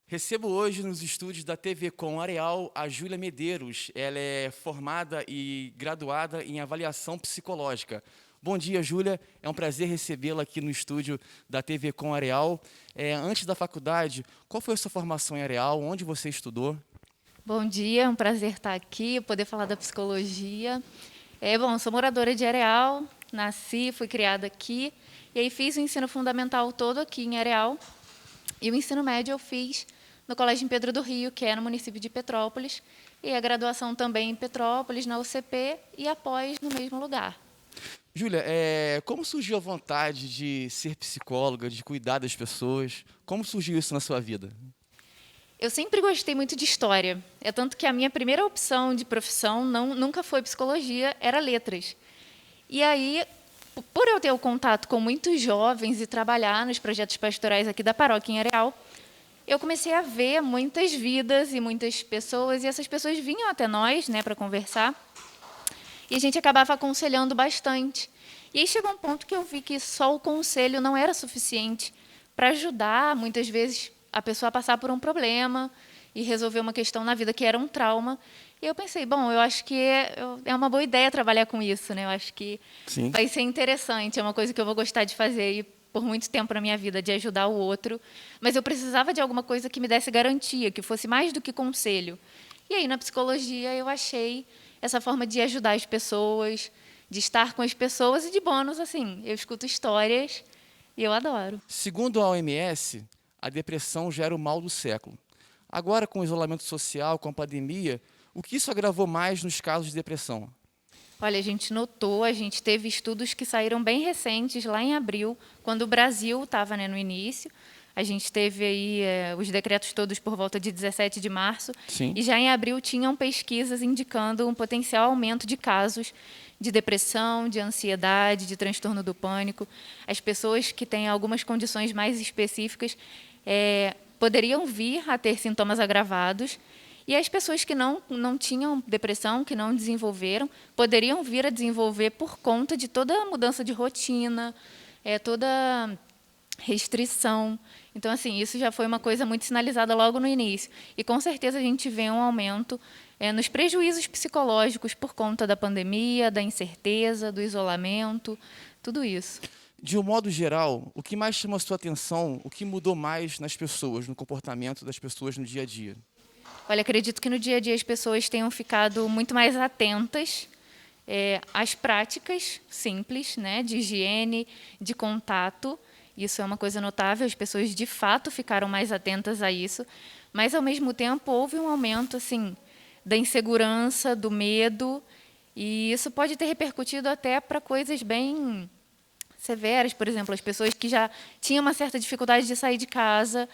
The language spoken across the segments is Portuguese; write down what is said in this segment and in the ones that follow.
Recebo hoje nos estúdios da TV Com Areal a Júlia Medeiros. Ela é formada e graduada em avaliação psicológica. Bom dia, Júlia. É um prazer recebê-la aqui no estúdio da TV Com Areal. Antes da faculdade, qual foi a sua formação em Areal? Onde você estudou? Bom dia, é um prazer estar aqui, poder falar da psicologia. Eu sou moradora de Areal, nasci, fui criada aqui, e aí fiz o ensino fundamental todo aqui em Areal, e o ensino médio eu fiz no Colégio em Pedro do Rio, que é no município de Petrópolis, e a graduação também em Petrópolis, na UCP, e após no mesmo lugar. Júlia, como surgiu a vontade de ser psicóloga, de cuidar das pessoas? Como surgiu isso na sua vida? Eu sempre gostei muito de história. É tanto que a minha primeira opção de profissão nunca foi psicologia, era letras. E aí, por eu ter o contato com muitos jovens e trabalhar nos projetos pastorais aqui da paróquia em Areal, eu comecei a ver muitas vidas e muitas pessoas, e essas pessoas vinham até nós, né, para conversar, e a gente acabava aconselhando bastante. E aí chegou um ponto que eu vi que só o conselho não era suficiente para ajudar, muitas vezes, a pessoa a passar por um problema e resolver uma questão na vida que era um trauma. E eu pensei, bom, eu acho que é uma boa ideia trabalhar com isso, né? Eu acho que Sim. vai ser interessante, é uma coisa que eu vou gostar de fazer e por muito tempo na minha vida, de ajudar o outro. Mas eu precisava de alguma coisa que me desse garantia, que fosse mais do que conselho. E aí, na psicologia, eu achei essa forma de ajudar as pessoas, de estar com as pessoas e de bônus, assim, eu escuto histórias e eu adoro. Segundo a OMS, a depressão gera o mal do século. Agora, com o isolamento social, com a pandemia, o que isso agravou mais nos casos de depressão? Olha, a gente notou, a gente teve estudos que saíram bem recentes, lá em abril, quando o Brasil estava, né, no início. A gente teve aí os decretos todos por volta de 17 de março, Sim. e já em abril tinham pesquisas indicando um potencial aumento de casos de depressão, de ansiedade, de transtorno do pânico. As pessoas que têm algumas condições mais específicas poderiam vir a ter sintomas agravados, e as pessoas que não tinham depressão, que não desenvolveram, poderiam vir a desenvolver por conta de toda a mudança de rotina, toda restrição. Então, assim, isso já foi uma coisa muito sinalizada logo no início. E, com certeza, a gente vê um aumento nos prejuízos psicológicos por conta da pandemia, da incerteza, do isolamento, tudo isso. De um modo geral, o que mais chama a sua atenção, o que mudou mais nas pessoas, no comportamento das pessoas no dia a dia? Olha, acredito que no dia a dia as pessoas tenham ficado muito mais atentas às práticas simples, né, de higiene, de contato. Isso é uma coisa notável, as pessoas de fato ficaram mais atentas a isso, mas ao mesmo tempo houve um aumento assim da insegurança, do medo, e isso pode ter repercutido até para coisas bem severas, por exemplo, as pessoas que já tinham uma certa dificuldade de sair de casa,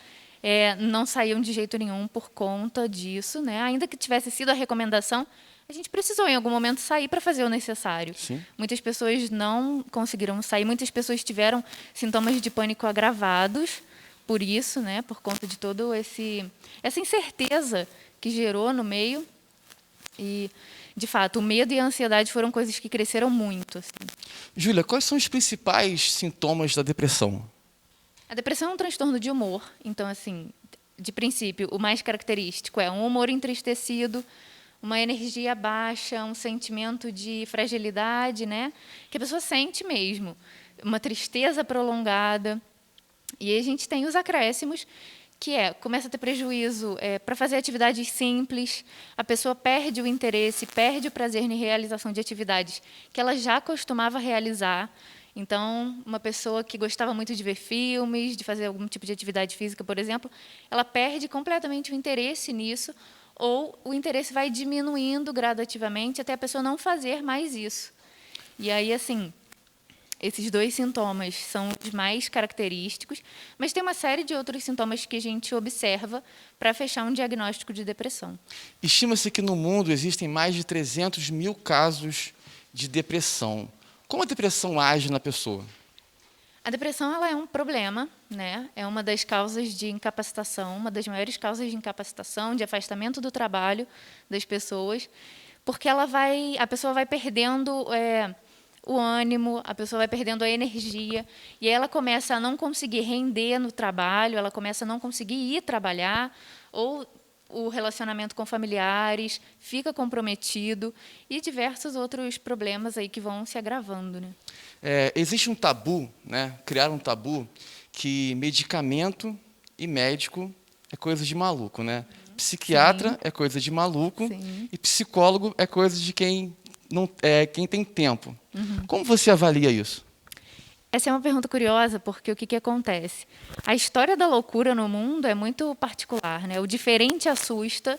não saíam de jeito nenhum por conta disso, né? Ainda que tivesse sido a recomendação, a gente precisou em algum momento sair para fazer o necessário. Sim. Muitas pessoas não conseguiram sair, muitas pessoas tiveram sintomas de pânico agravados por isso, né? Por conta de todo essa incerteza que gerou no meio. E, de fato, o medo e a ansiedade foram coisas que cresceram muito, assim. Júlia, quais são os principais sintomas da depressão? A depressão é um transtorno de humor, então, assim, de princípio, o mais característico é um humor entristecido, uma energia baixa, um sentimento de fragilidade, né? Que a pessoa sente mesmo, uma tristeza prolongada. E aí a gente tem os acréscimos, que começa a ter prejuízo para fazer atividades simples, a pessoa perde o interesse, perde o prazer em realização de atividades que ela já costumava realizar. Então, uma pessoa que gostava muito de ver filmes, de fazer algum tipo de atividade física, por exemplo, ela perde completamente o interesse nisso, ou o interesse vai diminuindo gradativamente até a pessoa não fazer mais isso. E aí, assim, esses dois sintomas são os mais característicos, mas tem uma série de outros sintomas que a gente observa para fechar um diagnóstico de depressão. Estima-se que no mundo existem mais de 300 mil casos de depressão. Como a depressão age na pessoa? A depressão ela é um problema, né? É uma das causas de incapacitação, uma das maiores causas de incapacitação, de afastamento do trabalho das pessoas, porque a pessoa vai perdendo o ânimo, a pessoa vai perdendo a energia, e aí ela começa a não conseguir render no trabalho, ela começa a não conseguir ir trabalhar, ou o relacionamento com familiares fica comprometido, e diversos outros problemas aí que vão se agravando, né? Existe um tabu, né? Criaram um tabu que medicamento e médico é coisa de maluco, né? Psiquiatra Sim. é coisa de maluco Sim. e psicólogo é coisa de quem não quem tem tempo. Como você avalia isso? Essa é uma pergunta curiosa, porque o que acontece? A história da loucura no mundo é muito particular, né? O diferente assusta,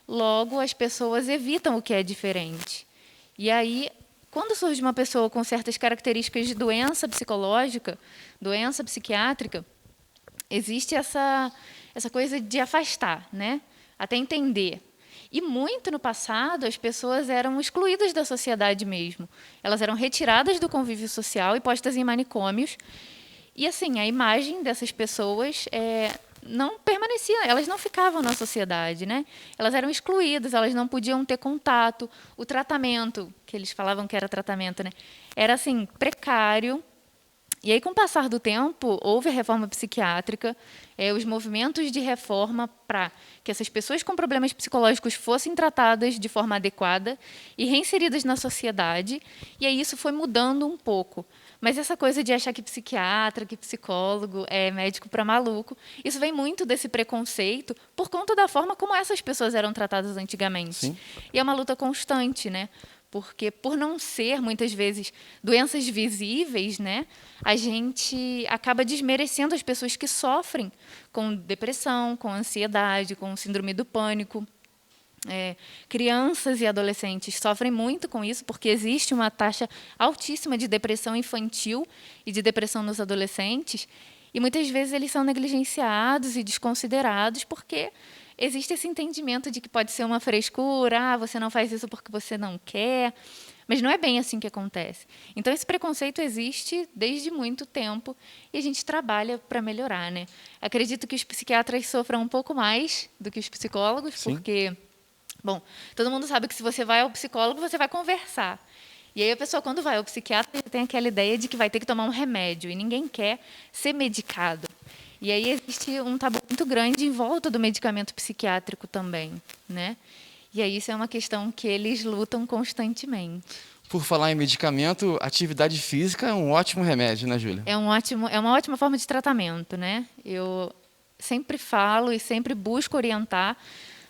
logo as pessoas evitam o que é diferente. E aí, quando surge uma pessoa com certas características de doença psicológica, doença psiquiátrica, existe essa coisa de afastar, né? Até entender. E muito no passado, as pessoas eram excluídas da sociedade mesmo. Elas eram retiradas do convívio social e postas em manicômios. E, assim, a imagem dessas pessoas não permanecia, elas não ficavam na sociedade, né? Elas eram excluídas, elas não podiam ter contato. O tratamento, que eles falavam que era tratamento, né? Era, assim, precário. E aí, com o passar do tempo, houve a reforma psiquiátrica, os movimentos de reforma para que essas pessoas com problemas psicológicos fossem tratadas de forma adequada e reinseridas na sociedade. E aí isso foi mudando um pouco. Mas essa coisa de achar que psiquiatra, que psicólogo é médico para maluco, isso vem muito desse preconceito por conta da forma como essas pessoas eram tratadas antigamente. Sim. E é uma luta constante, né? Porque, por não ser, muitas vezes, doenças visíveis, né, a gente acaba desmerecendo as pessoas que sofrem com depressão, com ansiedade, com síndrome do pânico. Crianças e adolescentes sofrem muito com isso, porque existe uma taxa altíssima de depressão infantil e de depressão nos adolescentes, e muitas vezes eles são negligenciados e desconsiderados porque existe esse entendimento de que pode ser uma frescura, você não faz isso porque você não quer, mas não é bem assim que acontece. Então, esse preconceito existe desde muito tempo e a gente trabalha para melhorar, né? Acredito que os psiquiatras sofram um pouco mais do que os psicólogos, Sim. porque, bom, todo mundo sabe que se você vai ao psicólogo, você vai conversar. E aí a pessoa, quando vai ao psiquiatra, tem aquela ideia de que vai ter que tomar um remédio, e ninguém quer ser medicado. E aí existe um tabu muito grande em volta do medicamento psiquiátrico também, né? E aí isso é uma questão que eles lutam constantemente. Por falar em medicamento, atividade física é um ótimo remédio, né, Júlia? É uma ótima forma de tratamento, né? Eu sempre falo e sempre busco orientar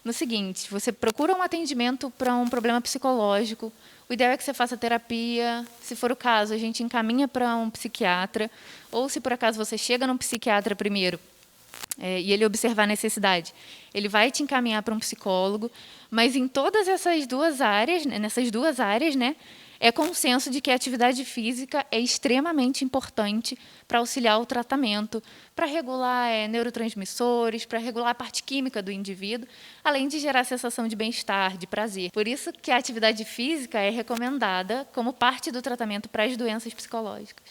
no seguinte: você procura um atendimento para um problema psicológico, o ideal é que você faça terapia. Se for o caso, a gente encaminha para um psiquiatra, ou se por acaso você chega num psiquiatra primeiro e ele observar a necessidade, ele vai te encaminhar para um psicólogo. Mas em todas essas duas áreas, nessas duas áreas, né, é consenso de que a atividade física é extremamente importante para auxiliar o tratamento, para regular neurotransmissores, para regular a parte química do indivíduo, além de gerar sensação de bem-estar, de prazer. Por isso que a atividade física é recomendada como parte do tratamento para as doenças psicológicas.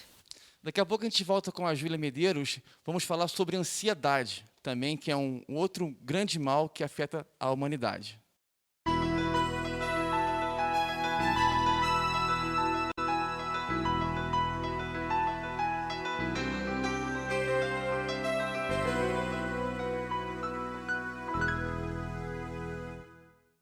Daqui a pouco a gente volta com a Júlia Medeiros. Vamos falar sobre ansiedade também, que é um outro grande mal que afeta a humanidade.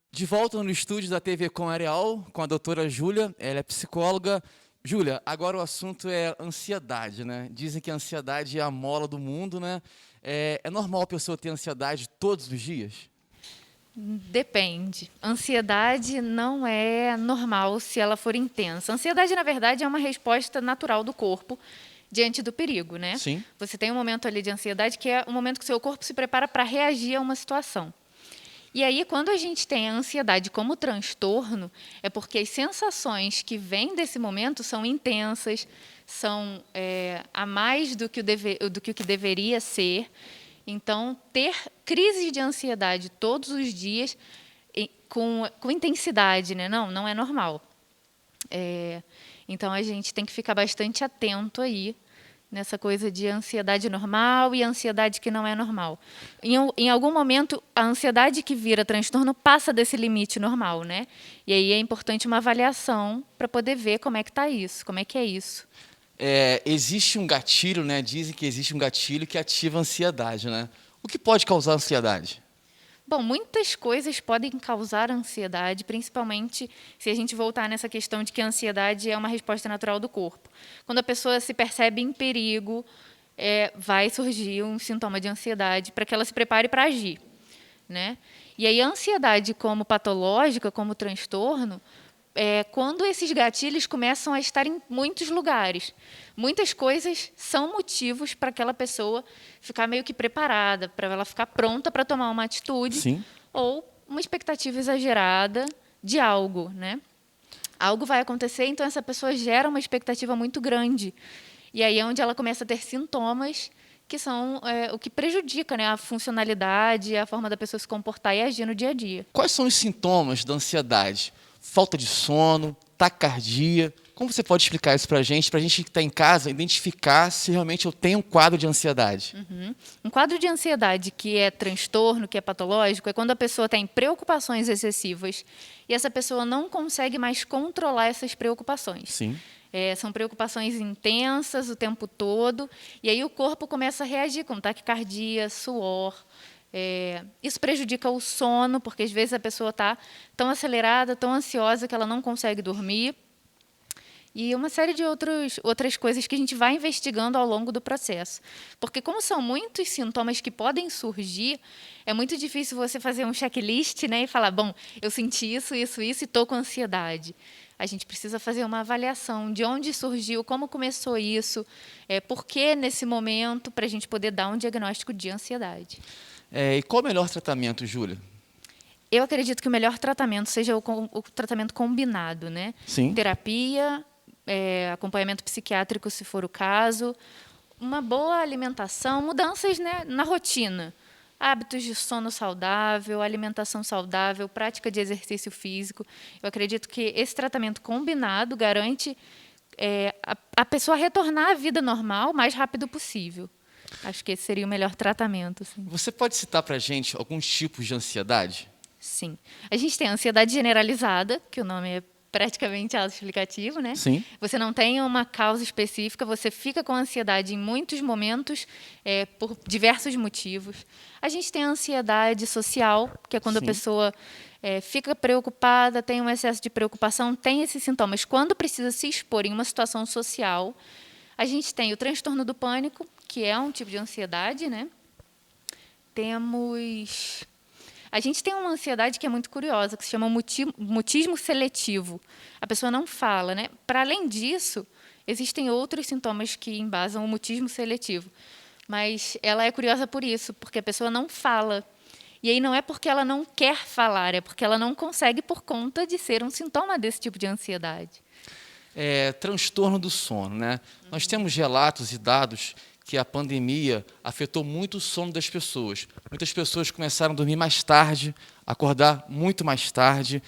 De volta no estúdio da TV Com Areal, com a doutora Júlia, ela é psicóloga. Júlia, agora o assunto é ansiedade, né? Dizem que a ansiedade é a mola do mundo, né? É normal a pessoa ter ansiedade todos os dias? Depende. Ansiedade não é normal se ela for intensa. Ansiedade, na verdade, é uma resposta natural do corpo diante do perigo, né? Sim. Você tem um momento ali de ansiedade que é o momento que o seu corpo se prepara para reagir a uma situação. E aí, quando a gente tem a ansiedade como transtorno, é porque as sensações que vêm desse momento são intensas, são a mais do que o que deveria ser. Então, ter crises de ansiedade todos os dias, com intensidade, né? Não é normal. Então, a gente tem que ficar bastante atento aí nessa coisa de ansiedade normal e ansiedade que não é normal. Em algum momento, a ansiedade que vira transtorno passa desse limite normal, né? E aí é importante uma avaliação para poder ver como é que está isso, como é que é isso. Existe um gatilho, né? Dizem que existe um gatilho que ativa a ansiedade, né? O que pode causar ansiedade? Bom, muitas coisas podem causar ansiedade, principalmente se a gente voltar nessa questão de que a ansiedade é uma resposta natural do corpo. Quando a pessoa se percebe em perigo, vai surgir um sintoma de ansiedade para que ela se prepare para agir, né? E aí a ansiedade como patológica, como transtorno, quando esses gatilhos começam a estar em muitos lugares. Muitas coisas são motivos para aquela pessoa ficar meio que preparada, para ela ficar pronta para tomar uma atitude. Sim. Ou uma expectativa exagerada de algo, né? Algo vai acontecer, então essa pessoa gera uma expectativa muito grande. E aí é onde ela começa a ter sintomas que são o que prejudica, né, a funcionalidade, a forma da pessoa se comportar e agir no dia a dia. Quais são os sintomas da ansiedade? Falta de sono, taquicardia? Como você pode explicar isso para a gente que está em casa, identificar se realmente eu tenho um quadro de ansiedade? Um quadro de ansiedade que é transtorno, que é patológico, é quando a pessoa tem preocupações excessivas e essa pessoa não consegue mais controlar essas preocupações. Sim. São preocupações intensas o tempo todo, e aí o corpo começa a reagir com taquicardia, suor. Isso prejudica o sono, porque às vezes a pessoa está tão acelerada, tão ansiosa que ela não consegue dormir. E uma série de outras coisas que a gente vai investigando ao longo do processo. Porque como são muitos sintomas que podem surgir, é muito difícil você fazer um checklist, né, e falar, bom, eu senti isso e estou com ansiedade. A gente precisa fazer uma avaliação de onde surgiu, como começou isso, por que nesse momento, para a gente poder dar um diagnóstico de ansiedade. E qual o melhor tratamento, Júlia? Eu acredito que o melhor tratamento seja o tratamento combinado, né? Sim. Terapia, acompanhamento psiquiátrico, se for o caso, uma boa alimentação, mudanças, né, na rotina, hábitos de sono saudável, alimentação saudável, prática de exercício físico. Eu acredito que esse tratamento combinado garante a pessoa retornar à vida normal o mais rápido possível. Acho que esse seria o melhor tratamento. Sim. Você pode citar para a gente alguns tipos de ansiedade? Sim. A gente tem a ansiedade generalizada, que o nome é praticamente autoexplicativo, né? Sim. Você não tem uma causa específica, você fica com ansiedade em muitos momentos, por diversos motivos. A gente tem a ansiedade social, que é quando Sim. a pessoa fica preocupada, tem um excesso de preocupação, tem esses sintomas. Quando precisa se expor em uma situação social, a gente tem o transtorno do pânico, que é um tipo de ansiedade, né? A gente tem uma ansiedade que é muito curiosa, que se chama mutismo seletivo. A pessoa não fala, né? Para além disso, existem outros sintomas que embasam o mutismo seletivo. Mas ela é curiosa por isso, porque a pessoa não fala. E aí não é porque ela não quer falar, é porque ela não consegue por conta de ser um sintoma desse tipo de ansiedade. Transtorno do sono, né? Nós temos relatos e dados que a pandemia afetou muito o sono das pessoas. Muitas pessoas começaram a dormir mais tarde, acordar muito mais tarde,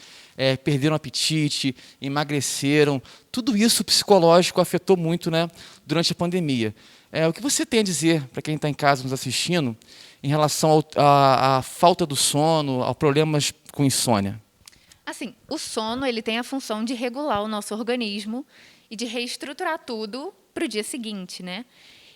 perderam apetite, emagreceram. Tudo isso psicológico afetou muito, né, durante a pandemia. O que você tem a dizer para quem está em casa nos assistindo em relação à falta do sono, aos problemas com insônia? Assim, o sono ele tem a função de regular o nosso organismo e de reestruturar tudo para o dia seguinte, né?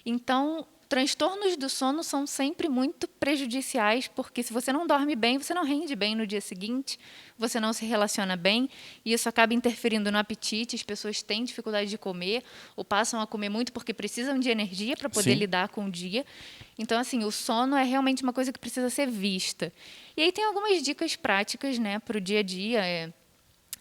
Então, transtornos do sono são sempre muito prejudiciais, porque se você não dorme bem, você não rende bem no dia seguinte, você não se relaciona bem, e isso acaba interferindo no apetite, as pessoas têm dificuldade de comer, ou passam a comer muito porque precisam de energia para poder Sim. lidar com o dia. Então, assim, o sono é realmente uma coisa que precisa ser vista. E aí tem algumas dicas práticas, né, para o dia a dia,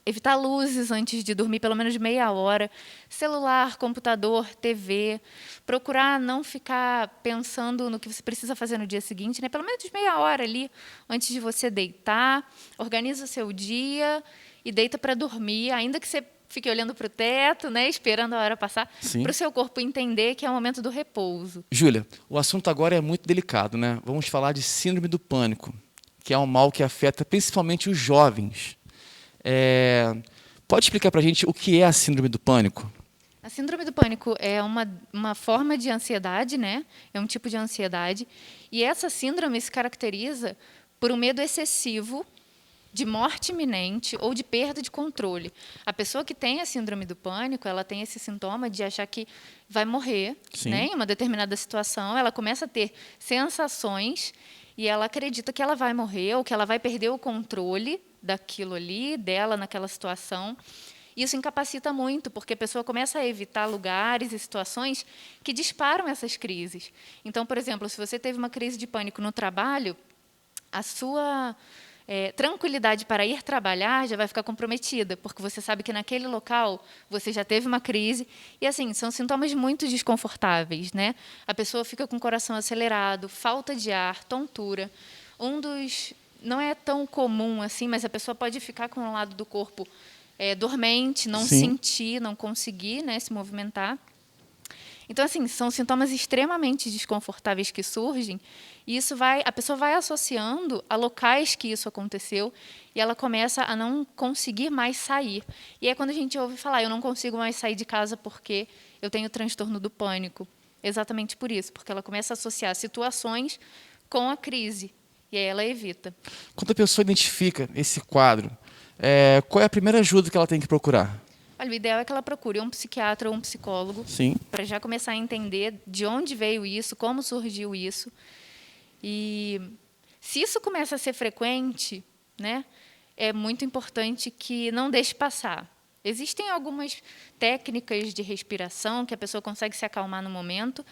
evitar luzes antes de dormir, pelo menos meia hora. Celular, computador, TV. Procurar não ficar pensando no que você precisa fazer no dia seguinte, né? Pelo menos meia hora ali antes de você deitar. Organiza o seu dia e deita para dormir, ainda que você fique olhando para o teto, né? Esperando a hora passar, para o seu corpo entender que é o momento do repouso. Júlia, o assunto agora é muito delicado, né? Vamos falar de síndrome do pânico, que é um mal que afeta principalmente os jovens. Pode explicar para a gente o que é a síndrome do pânico? A síndrome do pânico é uma forma de ansiedade, né? É um tipo de ansiedade. E essa síndrome se caracteriza por um medo excessivo de morte iminente ou de perda de controle. A pessoa que tem a síndrome do pânico, ela tem esse sintoma de achar que vai morrer, né, Sim. em uma determinada situação. Ela começa a ter sensações e ela acredita que ela vai morrer ou que ela vai perder o controle daquilo ali, dela naquela situação. Isso incapacita muito, porque a pessoa começa a evitar lugares e situações que disparam essas crises. Então, por exemplo, se você teve uma crise de pânico no trabalho, a sua tranquilidade para ir trabalhar já vai ficar comprometida, porque você sabe que naquele local você já teve uma crise. E, assim, são sintomas muito desconfortáveis, né? A pessoa fica com o coração acelerado, falta de ar, tontura. Um dos... Não é tão comum assim, mas a pessoa pode ficar com um lado do corpo dormente, não Sim. sentir, não conseguir, né, se movimentar. Então, assim, são sintomas extremamente desconfortáveis que surgem, e a pessoa vai associando a locais que isso aconteceu, e ela começa a não conseguir mais sair. E é quando a gente ouve falar, eu não consigo mais sair de casa porque eu tenho transtorno do pânico. Exatamente por isso, porque ela começa a associar situações com a crise, e aí ela evita. Quando a pessoa identifica esse quadro, qual é a primeira ajuda que ela tem que procurar? Olha, o ideal é que ela procure um psiquiatra ou um psicólogo Sim. para já começar a entender de onde veio isso, como surgiu isso. E se isso começa a ser frequente, né, é muito importante que não deixe passar. Existem algumas técnicas de respiração que a pessoa consegue se acalmar no momento,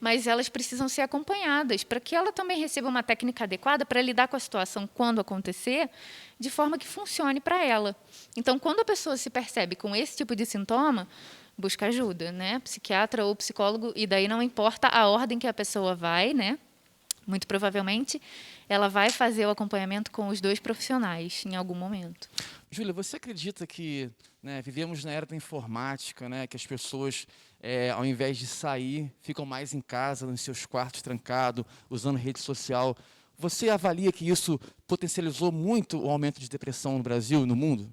mas elas precisam ser acompanhadas para que ela também receba uma técnica adequada para lidar com a situação quando acontecer, de forma que funcione para ela. Então, quando a pessoa se percebe com esse tipo de sintoma, busca ajuda, né? Psiquiatra ou psicólogo, e daí não importa a ordem que a pessoa vai, né? Muito provavelmente, ela vai fazer o acompanhamento com os dois profissionais em algum momento. Júlia, você acredita que, né, vivemos na era da informática, né, que as pessoas, ao invés de sair, ficam mais em casa, nos seus quartos trancados, usando rede social? Você avalia que isso potencializou muito o aumento de depressão no Brasil e no mundo?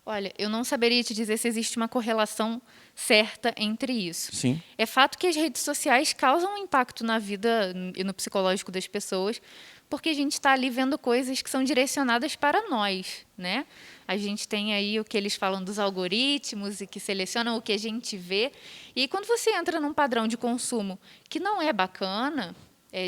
Olha, eu não saberia te dizer se existe uma correlação certa entre isso. Sim. É fato que as redes sociais causam um impacto na vida e no psicológico das pessoas, porque a gente está ali vendo coisas que são direcionadas para nós, né? A gente tem aí o que eles falam dos algoritmos e que selecionam o que a gente vê. E quando você entra num padrão de consumo que não é bacana,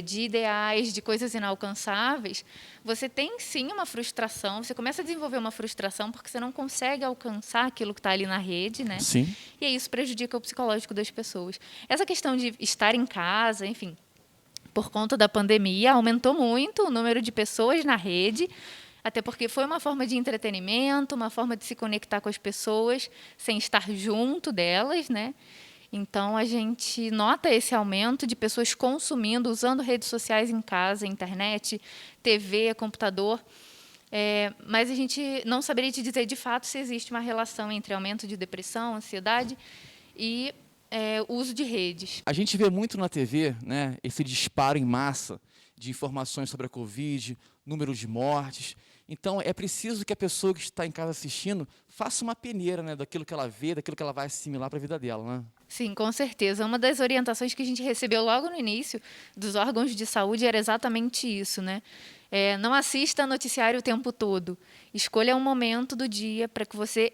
de ideais, de coisas inalcançáveis, você tem sim uma frustração, você começa a desenvolver uma frustração porque você não consegue alcançar aquilo que está ali na rede, né? Sim. E isso prejudica o psicológico das pessoas. Essa questão de estar em casa, enfim, por conta da pandemia, aumentou muito o número de pessoas na rede, até porque foi uma forma de entretenimento, uma forma de se conectar com as pessoas sem estar junto delas, né? Então, a gente nota esse aumento de pessoas consumindo, usando redes sociais em casa, internet, TV, computador. Mas a gente não saberia te dizer, de fato, se existe uma relação entre aumento de depressão, ansiedade e o uso de redes. A gente vê muito na TV, né, esse disparo em massa de informações sobre a Covid, número de mortes. Então, é preciso que a pessoa que está em casa assistindo faça uma peneira, né, daquilo que ela vê, daquilo que ela vai assimilar para a vida dela, né? Sim, com certeza. Uma das orientações que a gente recebeu logo no início dos órgãos de saúde era exatamente isso, né? Não assista noticiário o tempo todo. Escolha um momento do dia para que você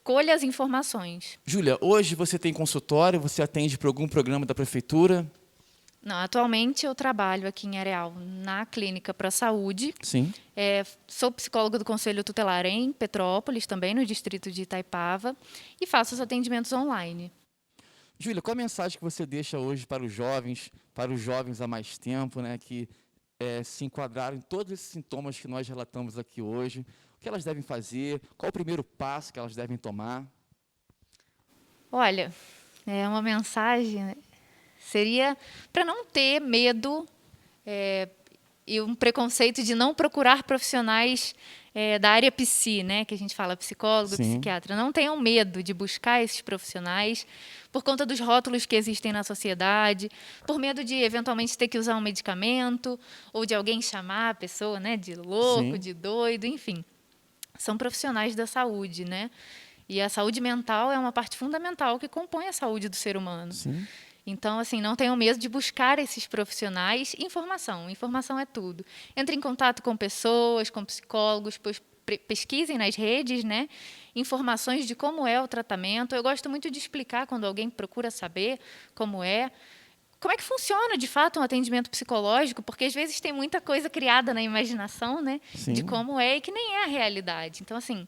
colha as informações. Júlia, hoje você tem consultório, você atende para algum programa da prefeitura? Não, atualmente eu trabalho aqui em Areal na Clínica para a Saúde. Sim. Sou psicóloga do Conselho Tutelar em Petrópolis, também no distrito de Itaipava, e faço os atendimentos online. Júlia, qual a mensagem que você deixa hoje para os jovens há mais tempo, né, que se enquadraram em todos esses sintomas que nós relatamos aqui hoje? O que elas devem fazer? Qual o primeiro passo que elas devem tomar? Olha, uma mensagem seria para não ter medo e um preconceito de não procurar profissionais da área psi, né, que a gente fala psicólogo, Sim. psiquiatra. Não tenham medo de buscar esses profissionais por conta dos rótulos que existem na sociedade, por medo de eventualmente ter que usar um medicamento ou de alguém chamar a pessoa, né, de louco, Sim. de doido, enfim. São profissionais da saúde, né? E a saúde mental é uma parte fundamental que compõe a saúde do ser humano. Sim. Então, assim, não tenham medo de buscar esses profissionais. Informação, informação é tudo. Entre em contato com pessoas, com psicólogos, pesquisem nas redes, né, informações de como é o tratamento. Eu gosto muito de explicar quando alguém procura saber como é que funciona, de fato, um atendimento psicológico, porque às vezes tem muita coisa criada na imaginação, né, Sim. de como é e que nem é a realidade. Então, assim,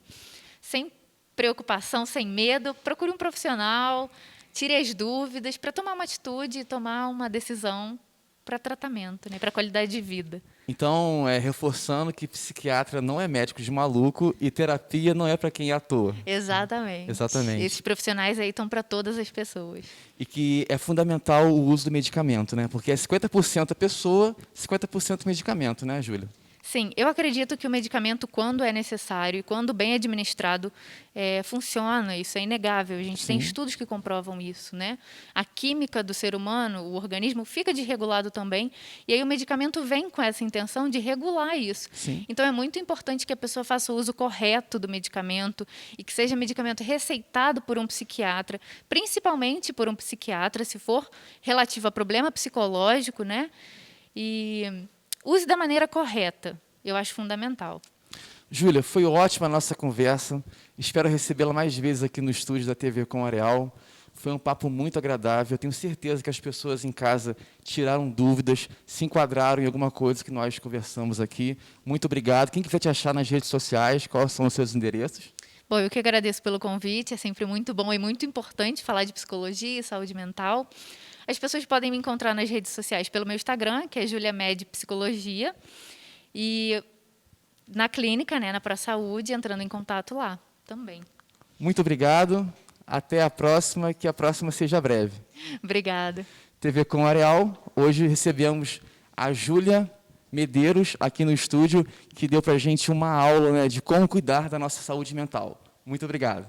sem preocupação, sem medo, procure um profissional, tire as dúvidas para tomar uma atitude e tomar uma decisão para tratamento, né, para qualidade de vida. Então, reforçando que psiquiatra não é médico de maluco e terapia não é para quem é à toa. Exatamente. Exatamente. Esses profissionais aí estão para todas as pessoas. E que é fundamental o uso do medicamento, né? Porque é 50% a pessoa, 50% medicamento, né, Júlia? Sim, eu acredito que o medicamento, quando é necessário e quando bem administrado, funciona. Isso é inegável. A gente tem estudos que comprovam isso, né? A química do ser humano, o organismo, fica desregulado também. E aí o medicamento vem com essa intenção de regular isso. Sim. Então é muito importante que a pessoa faça o uso correto do medicamento e que seja medicamento receitado por um psiquiatra, principalmente por um psiquiatra, se for relativo a problema psicológico, né? E use da maneira correta, eu acho fundamental. Júlia, foi ótima a nossa conversa. Espero recebê-la mais vezes aqui no estúdio da TV com Areal. Foi um papo muito agradável. Eu tenho certeza que as pessoas em casa tiraram dúvidas, se enquadraram em alguma coisa que nós conversamos aqui. Muito obrigado. Quem quiser te achar nas redes sociais, quais são os seus endereços? Bom, eu que agradeço pelo convite. É sempre muito bom e muito importante falar de psicologia e saúde mental. As pessoas podem me encontrar nas redes sociais pelo meu Instagram, que é Julia Med Psicologia, e na clínica, né, na ProSaúde, entrando em contato lá também. Muito obrigado. Até a próxima, que a próxima seja breve. Obrigada. TV com Areal. Hoje recebemos a Júlia Medeiros aqui no estúdio, que deu para a gente uma aula, né, de como cuidar da nossa saúde mental. Muito obrigado.